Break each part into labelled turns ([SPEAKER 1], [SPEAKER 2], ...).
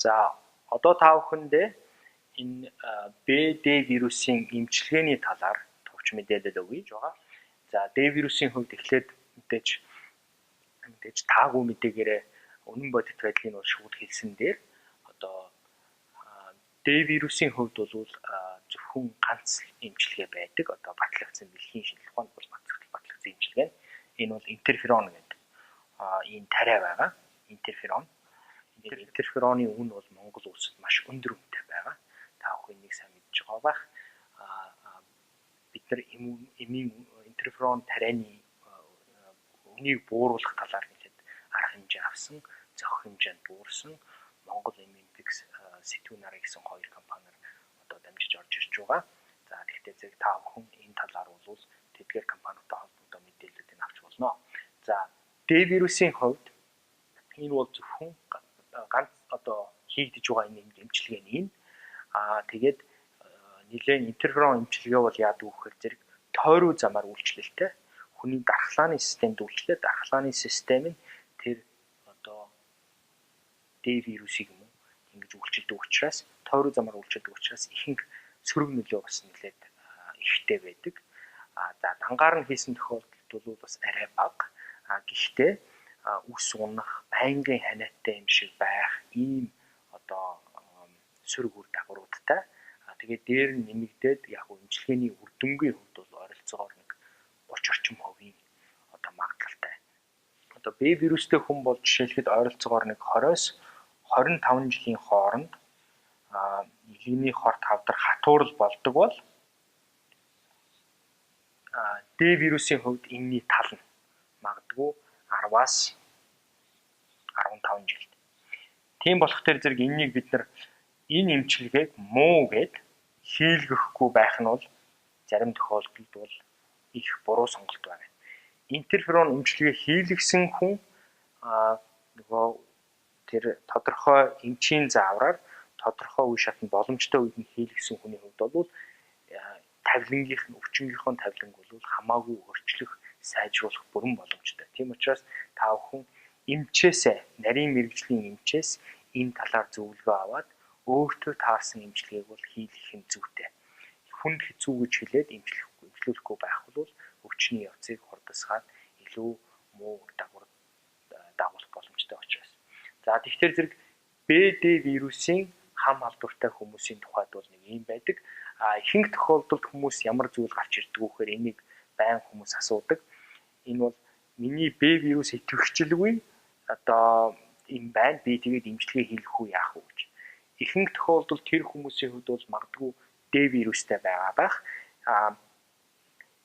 [SPEAKER 1] За одоо та бүхэндээ энэ BD вирусын эмчилгээний талаар товч мэдээлэл өгье гэж байгаа. За D вирусын хувьд эхлээд мэдээж таагүй мэдээгээрээ үнэн бодит байдлыг бол шууд хэлсэн дээр одоо D вирусын хувьд бол зөвхөн ганц эмчилгээ байдаг. Одоо батлагдсан бэлгийн шинжилгээ бол батлагдсан эмчилгээ. Энэ бол интерферон гэдэг энэ тариа байгаа. Интерфероны үн бол Монгол улсад маш өндөр үнэтэй байгаа. Та бүхэн энийг сайн мэдж байгаа бах. Бид нар интерферон тарианы үнийг бууруулах талаар нэгэд арга хэмжээ авсан, зохих хэмжээнд буурсан Монгол Иммунпикс сэтгүүн нарыг гэсэн хоёр компаниар одоо дамжиж орж ирж байгаа. За тэгэхээр зэрэг та бүхэн энэ талаар бол тэдгээр компаниудтай холбоотой мэдээллүүдийг авч болно. За D вирусын хувьд энэ бол зөвхөн ганц одоо хийгдэж байгаа энэ эмчилгээний тэгээд нэлээд интерферон эмчилгээ бол яадаг вэ гэхээр зэрэг тойруу замаар үйлчлэлтэй хүний дархлааны системд үйлчлээд дархлааны систем нь тэр одоо D вирусыг юм уу ингэж үйлчилдэг учраас тойруу замаар үйлчилдэг учраас ихэнх сөрөг нөлөө бас нэлээд ихтэй байдаг. За дангаар нь хийсэн тохиолдолд бол бас арай бага. Гэхдээ үс унах, байнгын ханиадтай юм шиг байх ийм одоо сөрөг үр дагавруудтай. Тэгээд дээр нь нэмэгдээд яг эмчилгээний үр дүнгийн хувьд бол ойролцоогоор нэг 30 орчим хувийн одоо магадлалтай. Одоо B вирустэй хүн бол жишээлхэд ойролцоогоор нэг 20-с 25 жилийн хооронд илгэний хорт хавдар хатуурал болдог бол D вирусын хувьд энэний тал нь магадгүй 10-аас 15 жилд. Тийм болох төр зэрэг энэнийг бид нар энэ эмчилгээг муу гэд хийлгэхгүй байх нь бол зарим тохиолдолд бол их буруу сонголт байна. Интерферон эмчилгээ хийлгэсэн хүн нөгөө тэр тодорхой эмчийн заавраар тодорхой үе шатнд боломжтой үед нь хийлгэсэн хүний хувьд бол өвчнгийнхөө тавиланг бол хамаагүй өөрчлөх, сайжруулах бүрэн боломжтой. Тийм учраас та бүхэн нарийн мэрэгжлийн эмчээс энэ талаар зөвлөгөө аваад өөртөө таарсан эмчилгээг бол хийлгэх нь зүйтэй. Хүнд хэцүү гэж хэлээд эмчлүүлэхгүй байх бол өвчний явцыг хурдасгаад илүү муу дагуулах боломжтой учраас. За тэгэхээр зэрэг BD вирусын хам халдвартай хүмүүсийн тухайд бол нэг юм байдаг. Ихэнх тохиолдолд хүмүүс ямар зүйл гарч ирдэг вэ гэхээр энийг байн хүмүүс асуудаг. Энэ бол миний B вирус идэвхжэлгүй одоо юм байна. Би тэгээд эмчилгээ хийх үү яах вэ гэж. Ихэнх тохиолдолд тэр хүмүүсийн хувьд бол магадгүй D вирустай байгаа байх.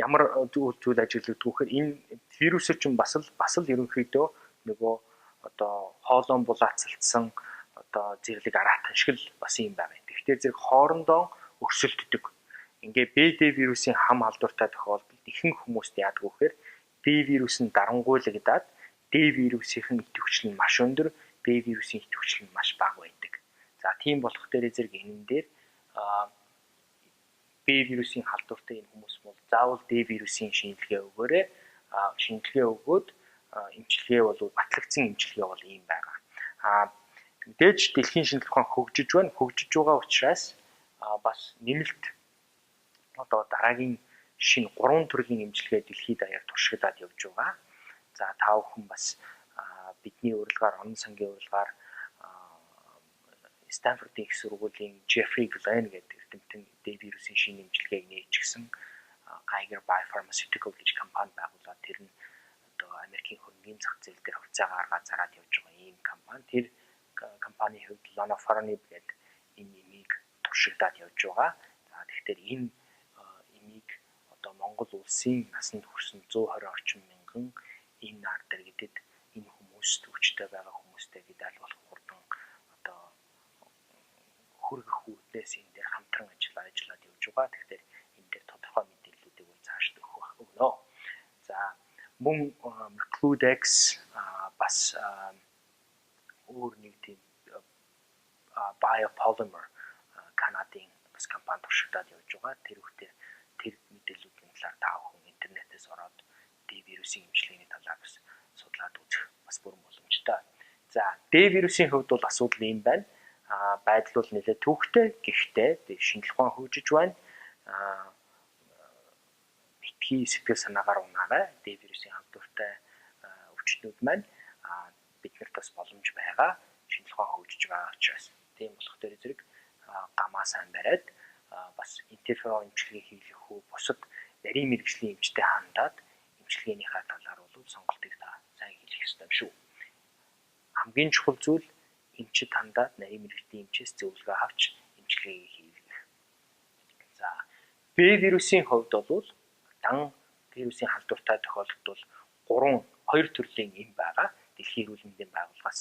[SPEAKER 1] Ямар зүйл ажилладаг вэ гэхээр энэ вирусыг чинь бас л ерөнхийдөө нөгөө одоо хоолойн булаацалдсан одоо зэрлэг араатан шиг л бас юм байна. Тэгэхээр зэрэг хоорондоо өрсөлддөг. Ингээ BD вирусын хам халдвартай тохиолдолд ихэнх хүмүүст яадаг вэ гэхээр B вирус нь дарангуйлагдаад D вирусын идэвхжил нь маш өндөр, B вирусын идэвхжил нь маш бага байдаг. За тийм болох дээр зэрэг энэ дээр B вирусын халдвартай энэ хүмүүс бол заавал D вирусын шинжилгээ өгөөрэй. Шинжилгээ өгөөд эмчилгээ бол батлагдсан эмчилгээ бол ийм байгаа. Мэдээж дэлхийн шинжилгээ ухаан хөгжиж байна. Хөгжиж байгаа учраас бас нэмэлт одоо дараагийн шинэ 3 төрлийн эмчилгээ дэлхийд даяар туршигдаад явж байгаа. За та бүхэн бас бидний урилгаар, онон сангийн урилгаар Стэнфордын их сургуулийн Jeffrey Glenn гэдэг эрдэмтэн D вирусын шинэ эмчилгээг нээчихсэн Eiger Biopharmaceutical гэж компани байгуулад тэр нь одоо Америкийн хөрөнгөний зах зээл дээр хувьцаа гаргаад зараад явж байгаа ийм компани. Тэр компанийн хувьд Lonafarnib гэдэг энэ имийг туршигдаад явж байгаа. За тэгэхээр энэ имийг одоо Монгол улсын насанд хүрсэн 120 орчим мянган энэ нар дээр гэдэг энэ хүмүүст өвчтэй байгаа хүмүүстэй гэдэг аль болох хурдан одоо хүргэх үүднээс энэ дээр хамтран ажиллаад явж байгаа. Тэгэхээр энэ дээр тодорхой мэдээллүүдийг бол цааш өгнө. За мөн Mercludex бас өөр нэг тийм biopolymer Канадын бас компани туршигдаад явж байгаа. Тэр мэдээллүүдийн талаар та бүхэн интернетээс ороод D вирусын эмчилгээний талаар бас судлаад үзэх бас бүрэн боломжтой. За D вирусын хувьд бол асуудал юм байна. байдал бол нэлээд төвөгтэй. Гэхдээ шинжлэх ухаан хөгжиж байна. Битгий сэтгэл санаагаар унаарай. D вирусын халдвартай өвчтнүүд маань биднэрт бас боломж байгаа. Шинжлэх ухаан хөгжиж байгаа учраас тийм болох дээр зэрэг гамаа сайн бариад бас интерферон эмчилгээ хийх үү бусад нарийн мэрэгжлийн эмчтэй хандаад эмчилгээнийхээ талаар бол сонголтыг та сайн хийх ёстой юм шүү. Хамгийн чухал зүйл эмчид хандаад нарийн мэрэгжлийн эмчээс зөвлөгөө авч эмчилгээ хийх. За B вирусын хувьд бол дан вирусын халдвартай тохиолдолд бол 2 төрлийн эм байгаа. Дэлхийн эрүүл мэндийн байгууллагаас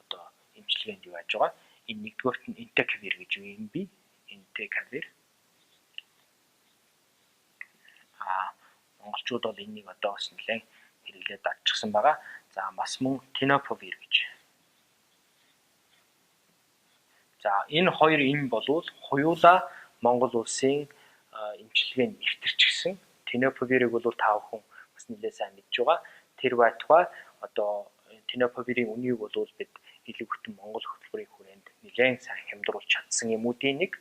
[SPEAKER 1] одоо эмчилгээнд юу яаж байгаа. Энэ нэгдүгээрт нь Entecavir гэж юм би. Entecavir. Монголчууд бол энийг одоо бас нэлээд хэрэглээд дадчихсан байгаа. За бас мөн Tenofovir гэж. За энэ хоёр эм бол хоёулаа Монгол улсын эмчилгээнд нэвтэрчихсэн. Tenofovir-ыг бол та бүхэн бас нэлээд сайн мэдж байгаа. Тэр байтугай одоо Tenofovir-ийн үнийг бол бид илүү бүтэн Монгол хөтөлбөрийн хүрээнд нэлээд сайн хямдруулж чадсан юмуудын нэг.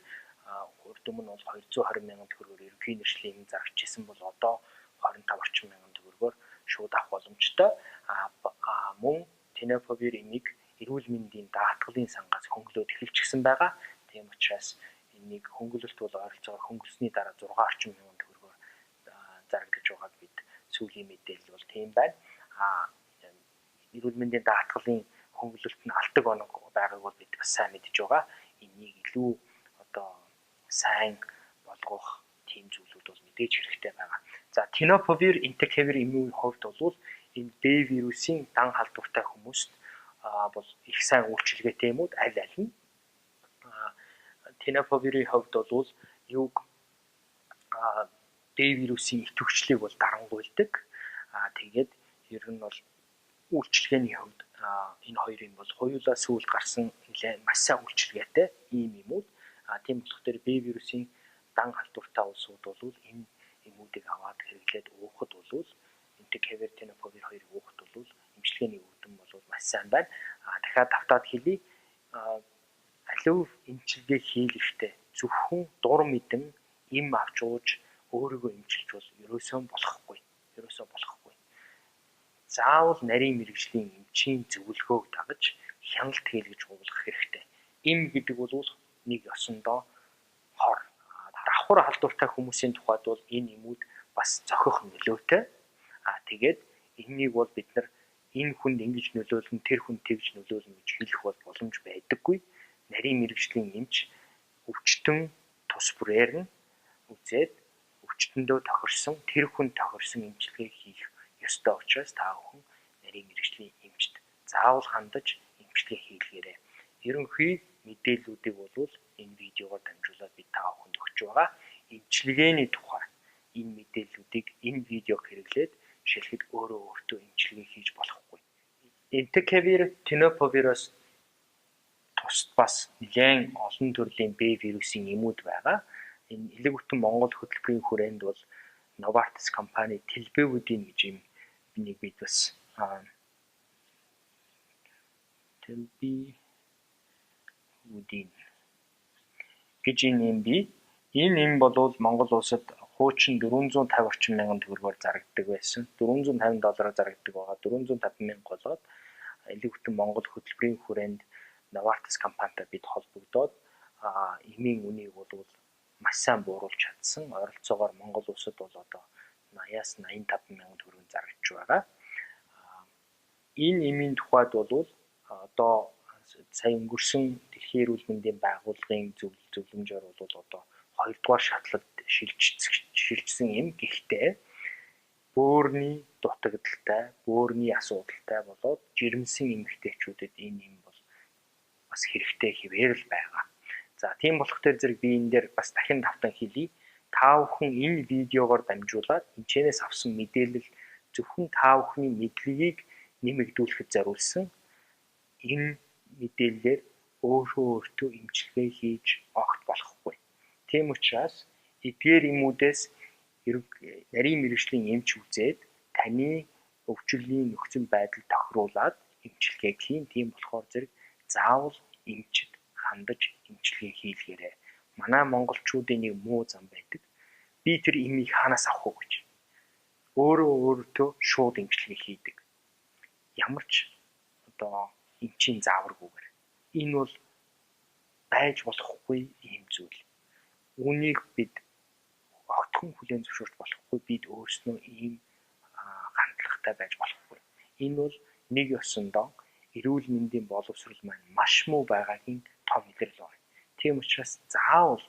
[SPEAKER 1] Урд өмнө бол 220 мянган төгрөгөөр ерөнхий нэршлийн эм зарагчсан бол одоо 25 орчим мянган төгрөгөөр шууд авах боломжтой. Мөн Tenofovir энийг эрүүл мэндийн даатгалын сангаас хөнгөлөөд эхэлчихсэн байгаа. Тийм учраас энийг хөнгөлөлт бол ойролцоогоор хөнгөлсөний дараа 6 орчим мянган төгрөгөөр зарагдаж байгааг бид сүүлийн мэдээлэл бол тийм байна. Эрүүл мэндийн даатгалын хөнгөлөлт нь алтаг оног байгааг бол бид бас сайн мэдж байгаа. Энийг илүү одоо сайн болгох тийм зүйлүүд бол мэдээж хэрэгтэй байгаа. За Tenofovir, Entecavir эмийн хувьд бол энэ B вирусын дан халдвартай хүмүүст бол их сайн үйлчилгээтэй юмуд аль аль нь. Tenofovir-ийн хувьд бол юуг D вирусын идэвхжлийг бол дарангуйлдаг. Тэгээд ер нь бол үйлчилгээний хувьд энэ хоёр юм бол хоёулаа сүүлд гарсан нэлээд маш сайн үйлчилгээтэй ийм юмуд. Тийм болохоор B вирусын дан халдвартай улсууд бол энэ юмуудыг аваад хэрэглээд уухад бол Entecavir, Tenofovir хоёрыг уухад бол эмчилгээний үүдэн бол маш сайн байна. Дахиад давтаад хэлье. Алив эмчилгээ хийлэхдээ зөвхөн дур мэдэн эм авч ууж өөрийгөө эмчилж бол ерөөсөө болохгүй. Заавал нарийн мэрэгжлийн эмчийн зөвлөгөөг дагаж хяналт хийлгэж уулгах хэрэгтэй. Эм гэдэг бол нэг ёсондоо хор. Давхар халдвартай хүмүүсийн тухайд бол энэ юмуд бас зохих нөлөөтэй. Тэгээд энэнийг бол бид нар энэ хүнд ингэж нөлөөлнө, тэр хүнд тэгж нөлөөлнө гэж хэлэх бол боломж байдаггүй. Нарийн мэрэгжлийн эмч өвчтөн тус бүрээр нь үзээд өвчтөндөө тохирсон, тэр хүн тохирсон эмчилгээ хийх ёстой учраас та бүхэн нарийн мэрэгжлийн эмчт заавал хандаж эмчилгээ хийлгээрэй. Ерөнхий мэдээллүүдийг бол энэ видеогоор дамжуулаад би та бүхэнд өгч байгаа. Эмчилгээний тухай энэ мэдээллүүдийг энэ видеог хэрэглээд шилхэд өөртөө эмчилгээ хийж болохгүй. Entecavir, Tenofovir-оос тусад бас нэлээд олон төрлийн B вирусын эмүүд байгаа. Энэ элэг бүтэн Монгол хөтөлбөрийн хүрээнд бол Novartis компани Telbevudin гэж юм нэг бид бас Telbevudin гэж юм би. Энэ эм бол Монгол улсад хуучин 450 орчим мянган төгрөгөөр зарагддаг байсан. $450 зарагддаг байгаа. 450 мянга болоод элэг бүтэн Монгол хөтөлбөрийн хүрээнд Novartis компанитай бид холбогдоод эмийн үнийг бол маш сайн бууруулж чадсан. Ойролцоогоор Монгол улсад бол одоо 80-аас 85 мянган төгрөг зарагдж байгаа. Энэ эмийн тухайд бол одоо сая өнгөрсөн Дэлхийн эрүүл мэндийн байгууллагын зөвлөмжөөр бол одоо 2 дугаар шатлалд шилжсэн юм. Гэхдээ бөөрийн дутагдaltaй, бөөрийн асуудалтай болоод жирэмсэн эмэгтэйчүүдэд энэ юм бол бас хэрэгтэй хэвээр л байгаа. За тийм болох төр зэрэг би энэ дээр бас дахин давтан хэлье. Та бүхэн энэ видеогоор дамжуулаад энэчнээс авсан мэдээлэл зөвхөн та бүхний мэдлэгийг нэмэгдүүлэхэд зориулсан. Энэ мэдээллээр өөртөө эмчилгээ хийж огт болохгүй. Тийм учраас эдгээр эмүүдээс нарийн мэрэгжлийн эмч үзээд таны өвчлөлийн нөхцөл байдал тохируулаад эмчилгээг хийн. Тийм болохоор зэрэг заавал эмчид хандаж эмчилгээ хийлгээрэй. Манай монголчуудын нэг муу зам байдаг. Би тэр эмийг хаанаас авах вэ гэж. Өөртөө шууд эмчилгээ хийдэг. Ямар ч эмчийн зааваргүйгээр. Энэ бол байж болохгүй ийм зүйл. Үүнийг бид огтхон хүлээн зөвшөөрч болохгүй. Бид өөрснөө ийм хандлагатай байж болохгүй. Энэ бол нэг ёсондоо эрүүл мэндийн боловсрол маань маш муу байгаагийн том илрэл байна. Тийм учраас заавал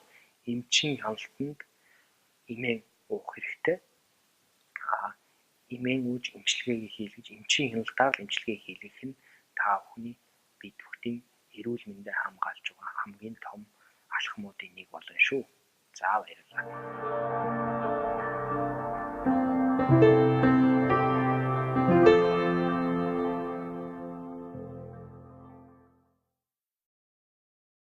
[SPEAKER 1] эмчийн хяналтанд эмээ уух хэрэгтэй. Эмээн үүж эмчилгээгээ хийлгэж, эмчийн хяналтаар эмчилгээ хийлгэх нь та бүхний бид бүхний эрүүл мэндийг хамгаалж байгаа хамгийн том алхмуудын нэг болно шүү. За баярлалаа.